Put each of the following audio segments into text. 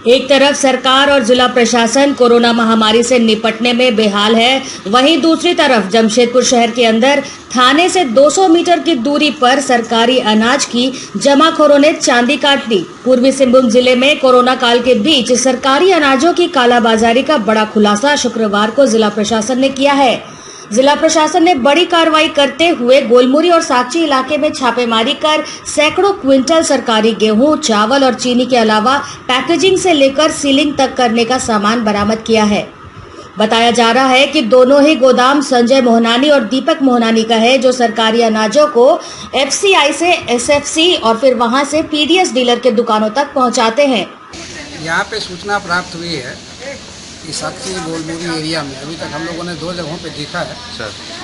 एक तरफ सरकार और जिला प्रशासन कोरोना महामारी से निपटने में बेहाल है, वहीं दूसरी तरफ जमशेदपुर शहर के अंदर थाने से 200 मीटर की दूरी पर सरकारी अनाज की जमाखोरों ने चांदी काट ली। पूर्वी सिंहभूम जिले में कोरोना काल के बीच सरकारी अनाजों की कालाबाजारी का बड़ा खुलासा शुक्रवार को जिला प्रशासन ने किया है। जिला प्रशासन ने बड़ी कार्रवाई करते हुए गोलमुरी और साकची इलाके में छापेमारी कर सैकड़ों क्विंटल सरकारी गेहूं, चावल और चीनी के अलावा पैकेजिंग से लेकर सीलिंग तक करने का सामान बरामद किया है। बताया जा रहा है कि दोनों ही गोदाम संजय मोहनानी और दीपक मोहनानी का है, जो सरकारी अनाजों को एफसीआई से एसएफसी और फिर वहां से पीडीएस डीलर के दुकानों तक पहुंचाते हैं। यहाँ पे सूचना प्राप्त हुई है कि साकची गोलमुरी एरिया में अभी तक हम लोगों ने 2 जगहों पे देखा है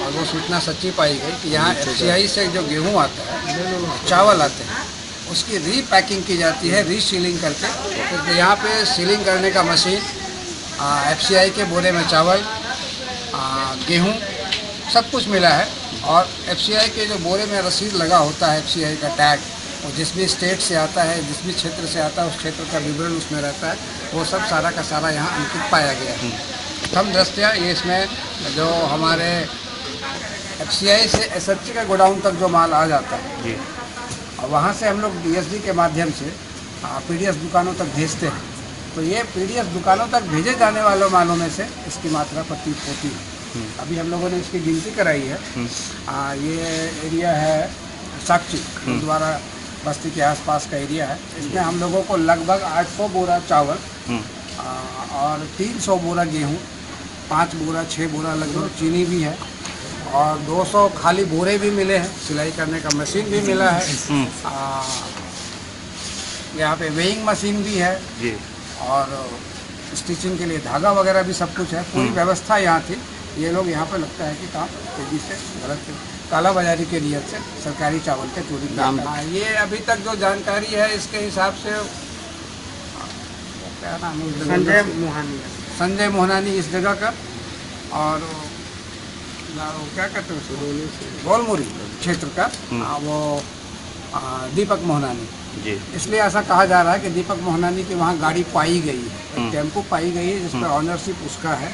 और वो सूचना सच्ची पाई गई कि यहाँ एफसीआई से जो गेहूँ आता है, चावल आते हैं, उसकी रीपैकिंग की जाती है, रीसीलिंग करके। तो यहाँ पे सीलिंग करने का मशीन, एफसीआई के बोरे में चावल, गेहूँ सब कुछ मिला है। और एफसीआई के जो बोरे में रसीद लगा होता है, एफसीआई का टैग, और जिस भी स्टेट से आता है, जिस भी क्षेत्र से आता है, उस क्षेत्र का विवरण उसमें रहता है, वो सब सारा का सारा यहाँ अंकित पाया गया है। प्रथम दृष्टया ये इसमें जो हमारे एफसीआई से एसएफसी का गोडाउन तक जो माल आ जाता है जी, और वहाँ से हम लोग डीएसडी के माध्यम से पीडीएस दुकानों तक भेजते हैं। तो ये पीडीएस दुकानों तक भेजे जाने वाले मालों में से इसकी मात्रा प्रतीत होती है। अभी हम लोगों ने इसकी गिनती कराई है। ये एरिया है साकची द्वारा बस्ती के आसपास का एरिया है। इसमें हम लोगों को लगभग 800 बोरा चावल और 300 बोरा गेहूँ, 5 बोरा 6 बोरा लगभग चीनी भी है, और 200 खाली बोरे भी मिले हैं। सिलाई करने का मशीन भी मिला है। यहाँ पे वेइंग मशीन भी है जी, और स्टिचिंग के लिए धागा वगैरह भी सब कुछ है। पूरी व्यवस्था यहाँ थी। ये लोग यहाँ पे लगता है कि काम तेजी से गलत कालाबाजारी के नियत से सरकारी चावल के चोरी दाम। ये अभी तक जो जानकारी है इसके हिसाब से क्या नाम है, संजय मोहनानी इस जगह का, और क्या कहते हैं गोलमुरी क्षेत्र का वो दीपक मोहनानी जी। इसलिए ऐसा कहा जा रहा है कि दीपक मोहनानी की वहाँ गाड़ी पाई गई है, टेम्पो पाई गई है जिसमें ऑनरशिप उसका है।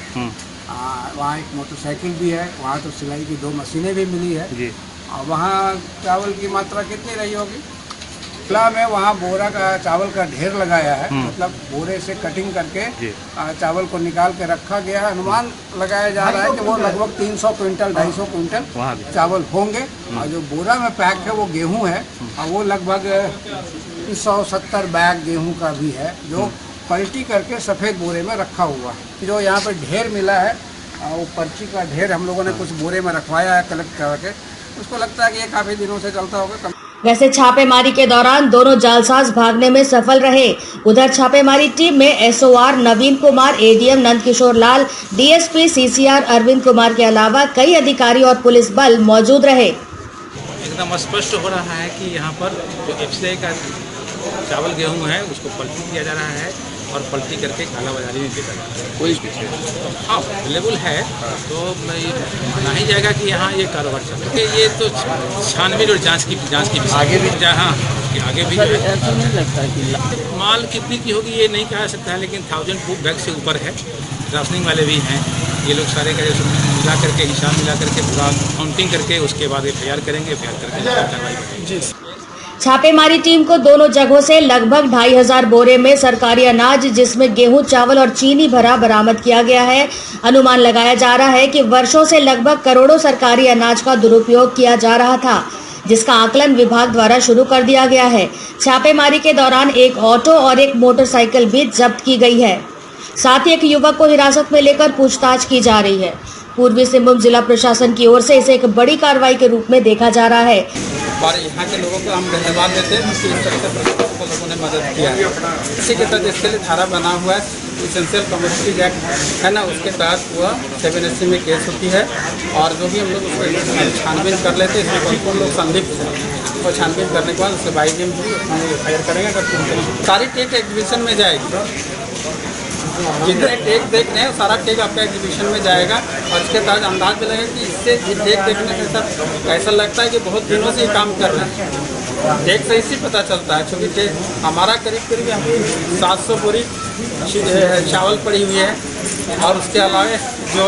वहाँ एक मोटरसाइकिल भी है, वहाँ तो सिलाई की 2 मशीनें भी मिली है जी। और वहाँ चावल की मात्रा कितनी रही होगी? खुला में वहाँ बोरा का चावल का ढेर लगाया है, मतलब बोरे से कटिंग करके चावल को निकाल के रखा गया है। अनुमान लगाया जा रहा है कि वो लगभग 300 क्विंटल 250 क्विंटल चावल होंगे। और जो बोरा में पैक है वो गेहूँ है, और वो लगभग 170 बैग गेहूँ का भी है, जो पलटी करके सफ़ेद बोरे में रखा हुआ है। जो यहाँ पर ढेर मिला है, वो पर्ची का ढेर हम लोगों ने कुछ बोरे में रखवाया है कलेक्ट करके। उसको लगता है कि ये काफ़ी दिनों से चलता होगा। वैसे छापेमारी के दौरान दोनों जालसाज भागने में सफल रहे। उधर छापेमारी टीम में एसओआर नवीन कुमार, एडीएम नंदकिशोर लाल, डीएसपी सीसीआर अरविंद कुमार के अलावा कई अधिकारी और पुलिस बल मौजूद रहे। एकदम स्पष्ट हो रहा है कि यहाँ पर जो एफसीआई का चावल गेहूँ है उसको पलटी किया जा रहा है और पलटी करके कालाबाजारी में बेचा जा रहा है। कोई पीछे हाँ अवेलेबल है, तो माना ही जाएगा कि यहाँ ये कारोबार चल रहा है। ये तो छानबीन और जांच की आगे भी हाँ आगे भी ऐसा नहीं लगता कि माल कितनी की होगी ये नहीं कहा सकता है, लेकिन 1000 बैग से ऊपर है। राशनिंग वाले भी हैं। ये लोग सारे का मिला करके हिसाब मिला करके पूरा काउंटिंग करके उसके बाद एफआईआर करेंगे। एफआईआर करके कार्रवाई करेंगे। छापेमारी टीम को दोनों जगहों से लगभग 2500 बोरे में सरकारी अनाज, जिसमें गेहूं, चावल और चीनी भरा, बरामद किया गया है। अनुमान लगाया जा रहा है कि वर्षों से लगभग करोड़ों सरकारी अनाज का दुरुपयोग किया जा रहा था, जिसका आकलन विभाग द्वारा शुरू कर दिया गया है। छापेमारी के दौरान एक ऑटो और एक मोटरसाइकिल भी जब्त की गई है। साथ ही एक युवक को हिरासत में लेकर पूछताछ की जा रही है। पूर्वी सिंहभूम जिला प्रशासन की ओर से इसे एक बड़ी कार्रवाई के रूप में देखा जा रहा है। और यहाँ के लोगों को हम धन्यवाद देते हैं कि इस तरह से प्रशासन को लोगों ने मदद किया है। इसी के तहत इसके लिए धारा बना हुआ है, इसेंशियल कमोडिटीज एक्ट है ना, उसके तहत वह 780 में केस होती है। और जो भी हम लोग उसको छानबीन कर लेते हैं, इसमें कौन लोग संदिग्ध हैं, और छानबीन करने के बाद उससे बाई गेम भी हम लोग एफआईआर करेंगे। अगर सारी टेक एग्जीबिशन में जाएगी जितने टैग देख रहे हैं सारा टैग आपका एग्जीबिशन में जाएगा और इसके बाद अंदाज मिलेगा कि इससे ये टैग देखने के साथ ऐसा लगता है कि बहुत दिनों से ये काम कर रहे हैं। टैग से इसी पता चलता है, क्योंकि टैग हमारा करीब 700 बोरी चावल पड़ी हुई है और उसके अलावा जो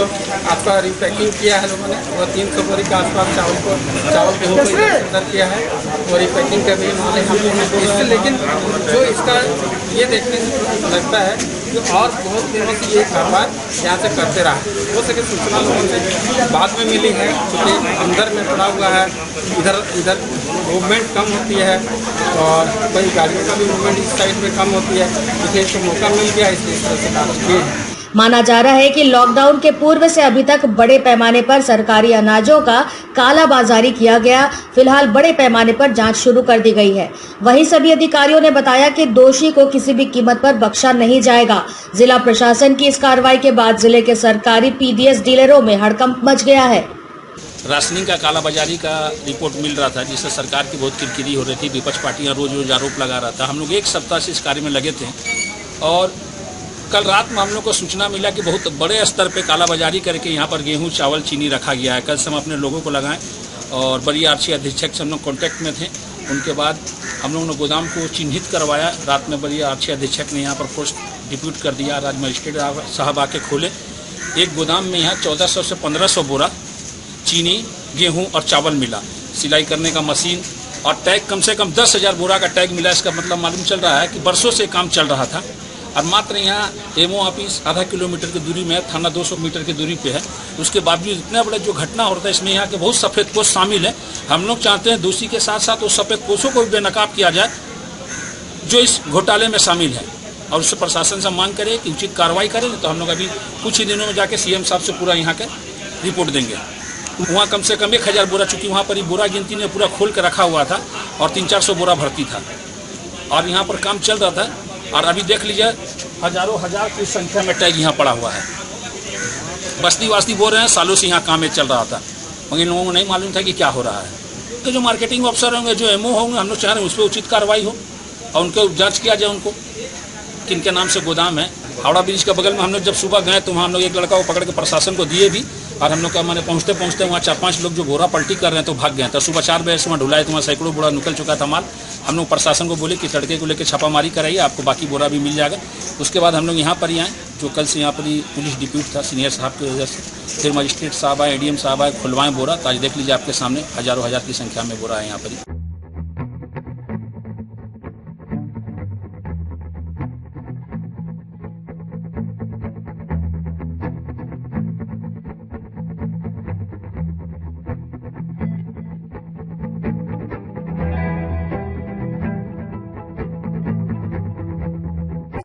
आपका रिपैकिंग किया है लोगों ने वो 300 बोरी के आसपास चावल गेहूँ को अंदर किया है और रिपैकिंग का भी इससे। लेकिन जो इसका ये देखने से लगता है कि और बहुत दिनों से ये कारोबार यहाँ से करते रहा। हो सके सूचना लोगों से बाद में मिली है, क्योंकि अंदर में पड़ा हुआ है, इधर मूवमेंट कम होती है और कई गाड़ियों का भी मूवमेंट इस साइड में कम होती है, इसलिए तो मौका मिल गया, इसलिए इस तरह से काम किए हैं। माना जा रहा है कि लॉकडाउन के पूर्व से अभी तक बड़े पैमाने पर सरकारी अनाजों का कालाबाजारी किया गया। फिलहाल बड़े पैमाने पर जांच शुरू कर दी गई है। वहीं सभी अधिकारियों ने बताया कि दोषी को किसी भी कीमत पर बख्शा नहीं जाएगा। जिला प्रशासन की इस कार्रवाई के बाद जिले के सरकारी पीडीएस डीलरों में हड़कंप मच गया है। राशनिंग का कालाबाजारी का रिपोर्ट मिल रहा था, जिससे सरकार की बहुत किरकिरी हो रही थी। विपक्ष पार्टियां रोज आरोप लगा रहा था। हम लोग एक सप्ताह से इस कार्य में लगे थे और कल रात में हम लोग को सूचना मिला कि बहुत बड़े स्तर पे कालाबाजारी करके यहाँ पर गेहूं, चावल, चीनी रखा गया है। कल से हम अपने लोगों को लगाएं और बड़ी आरक्षी अधीक्षक से हम लोग कॉन्टैक्ट में थे। उनके बाद हम लोगों ने गोदाम को चिन्हित करवाया। रात में बड़ी आरक्षी अधीक्षक ने यहाँ पर पोस्ट डिप्यूट कर दिया। राज्य मजिस्ट्रेट साहब आके खोले। एक गोदाम में यहाँ 1400 से 1500 बोरा चीनी, गेहूँ और चावल मिला। सिलाई करने का मशीन और टैग कम से कम 10,000 बोरा का टैग मिला। इसका मतलब मालूम चल रहा है कि बरसों से काम चल रहा था। और मात्र यहाँ एमओ ऑफिस आधा किलोमीटर की दूरी में है, थाना 200 मीटर की दूरी पे है। उसके बावजूद इतना बड़ा जो घटना होता है, इसमें यहाँ के बहुत सफ़ेद पोश शामिल है। हम लोग चाहते हैं दोषी के साथ साथ उस सफ़ेद पोशों को भी बेनकाब किया जाए जो इस घोटाले में शामिल है, और उससे प्रशासन से मांग करें कि उचित कार्रवाई करें। तो हम लोग अभी कुछ ही दिनों में जाके सीएम साहब से पूरा यहाँ के रिपोर्ट देंगे। वहाँ कम से कम 1000 बोरा, चूँकि वहाँ पर बोरा गिनती ने पूरा खोल के रखा हुआ था और 300-400 बोरा भर्ती था और यहाँ पर काम चल रहा था। और अभी देख लीजिए हजारों हजार की संख्या में टैग यहाँ पड़ा हुआ है। बस्ती वास्ती बोल रहे हैं सालों से यहाँ काम चल रहा था, मगर इन लोगों को नहीं मालूम था कि क्या हो रहा है। तो जो मार्केटिंग अफसर होंगे, जो एमओ होंगे, हम लोग चाह रहे हैं उस पर उचित कार्रवाई हो और उनको जांच किया जाए उनको किन के नाम से गोदाम है। हावड़ा ब्रिज के बगल में हम लोग जब सुबह गए तो वहाँ हम लोग एक लड़का को पकड़ के प्रशासन को दिए भी, और हम लोग का मैंने पहुँचते वहाँ 4-5 लोग जो बोरा पलटी कर रहे हैं तो भाग गए। तो सुबह 4 बजे से वहाँ ढुलाए तो वहाँ सैकड़ों बोरा निकल चुका था माल। हम लोग प्रशासन को बोले कि तड़के को लेकर छापामारी कराइए, आपको बाकी बोरा भी मिल जाएगा। उसके बाद हम लोग यहाँ पर ही आए, जो कल से यहाँ पर ही पुलिस डिप्यूट था सीनियर साहब की वजह से। फिर मजिस्ट्रेट साहब आए, एडीएम साहब आए, खुलवाएँ बोरा। तो आज देख लीजिए आपके सामने हजारों हजार की संख्या में बोरा है यहाँ पर ही।